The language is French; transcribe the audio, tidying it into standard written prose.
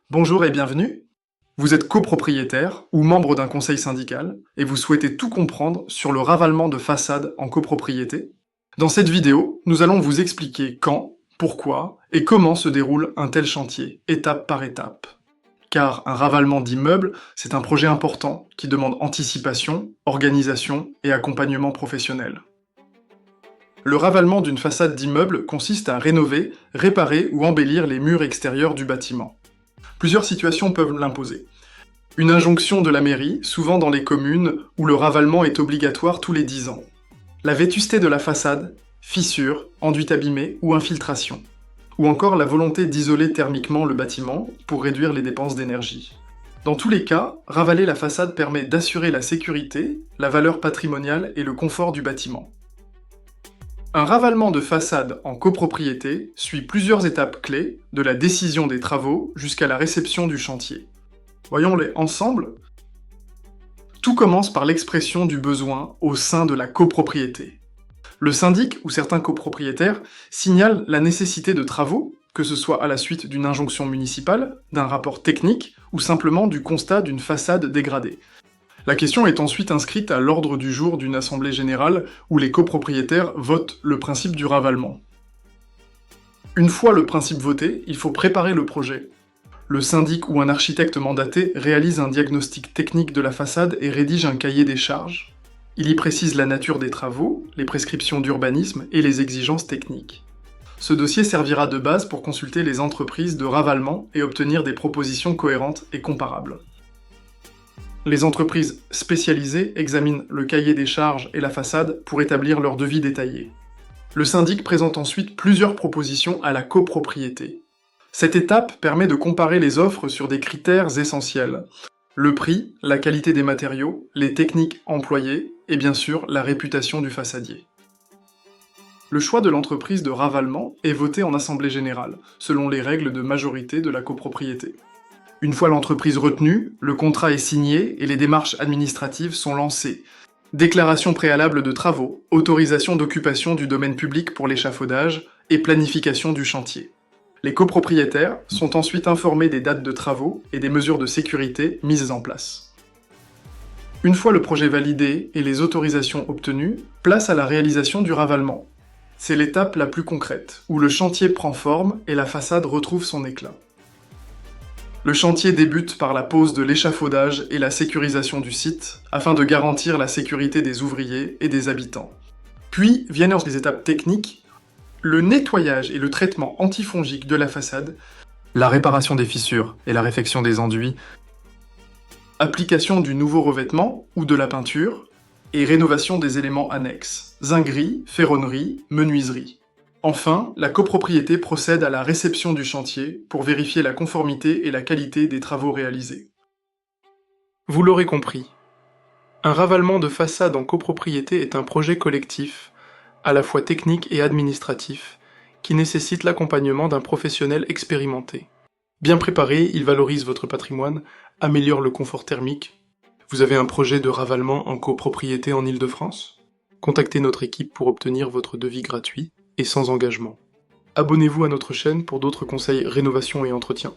Bonjour et bienvenue. Vous êtes copropriétaire ou membre d'un conseil syndical et vous souhaitez tout comprendre sur le ravalement de façades en copropriété. Dans cette vidéo, nous allons vous expliquer quand, pourquoi et comment se déroule un tel chantier, étape par étape. Car un ravalement d'immeuble, c'est un projet important qui demande anticipation, organisation et accompagnement professionnel. Le ravalement d'une façade d'immeuble consiste à rénover, réparer ou embellir les murs extérieurs du bâtiment. Plusieurs situations peuvent l'imposer. Une injonction de la mairie, souvent dans les communes où le ravalement est obligatoire tous les 10 ans. La vétusté de la façade, fissures, enduits abîmés ou infiltration. Ou encore la volonté d'isoler thermiquement le bâtiment pour réduire les dépenses d'énergie. Dans tous les cas, ravaler la façade permet d'assurer la sécurité, la valeur patrimoniale et le confort du bâtiment. Un ravalement de façade en copropriété suit plusieurs étapes clés, de la décision des travaux jusqu'à la réception du chantier. Voyons-les ensemble. Tout commence par l'expression du besoin au sein de la copropriété. Le syndic ou certains copropriétaires signalent la nécessité de travaux, que ce soit à la suite d'une injonction municipale, d'un rapport technique ou simplement du constat d'une façade dégradée. La question est ensuite inscrite à l'ordre du jour d'une assemblée générale où les copropriétaires votent le principe du ravalement. Une fois le principe voté, il faut préparer le projet. Le syndic ou un architecte mandaté réalise un diagnostic technique de la façade et rédige un cahier des charges. Il y précise la nature des travaux, les prescriptions d'urbanisme et les exigences techniques. Ce dossier servira de base pour consulter les entreprises de ravalement et obtenir des propositions cohérentes et comparables. Les entreprises spécialisées examinent le cahier des charges et la façade pour établir leur devis détaillé. Le syndic présente ensuite plusieurs propositions à la copropriété. Cette étape permet de comparer les offres sur des critères essentiels. Le prix, la qualité des matériaux, les techniques employées et bien sûr la réputation du façadier. Le choix de l'entreprise de ravalement est voté en assemblée générale, selon les règles de majorité de la copropriété. Une fois l'entreprise retenue, le contrat est signé et les démarches administratives sont lancées. Déclaration préalable de travaux, autorisation d'occupation du domaine public pour l'échafaudage et planification du chantier. Les copropriétaires sont ensuite informés des dates de travaux et des mesures de sécurité mises en place. Une fois le projet validé et les autorisations obtenues, place à la réalisation du ravalement. C'est l'étape la plus concrète, où le chantier prend forme et la façade retrouve son éclat. Le chantier débute par la pose de l'échafaudage et la sécurisation du site, afin de garantir la sécurité des ouvriers et des habitants. Puis viennent les étapes techniques, le nettoyage et le traitement antifongique de la façade, la réparation des fissures et la réfection des enduits, application du nouveau revêtement ou de la peinture, et rénovation des éléments annexes, zinguerie, ferronnerie, menuiserie. Enfin, la copropriété procède à la réception du chantier pour vérifier la conformité et la qualité des travaux réalisés. Vous l'aurez compris, un ravalement de façade en copropriété est un projet collectif, à la fois technique et administratif, qui nécessite l'accompagnement d'un professionnel expérimenté. Bien préparé, il valorise votre patrimoine, améliore le confort thermique. Vous avez un projet de ravalement en copropriété en Île-de-France ? Contactez notre équipe pour obtenir votre devis gratuit et sans engagement. Abonnez-vous à notre chaîne pour d'autres conseils rénovation et entretien.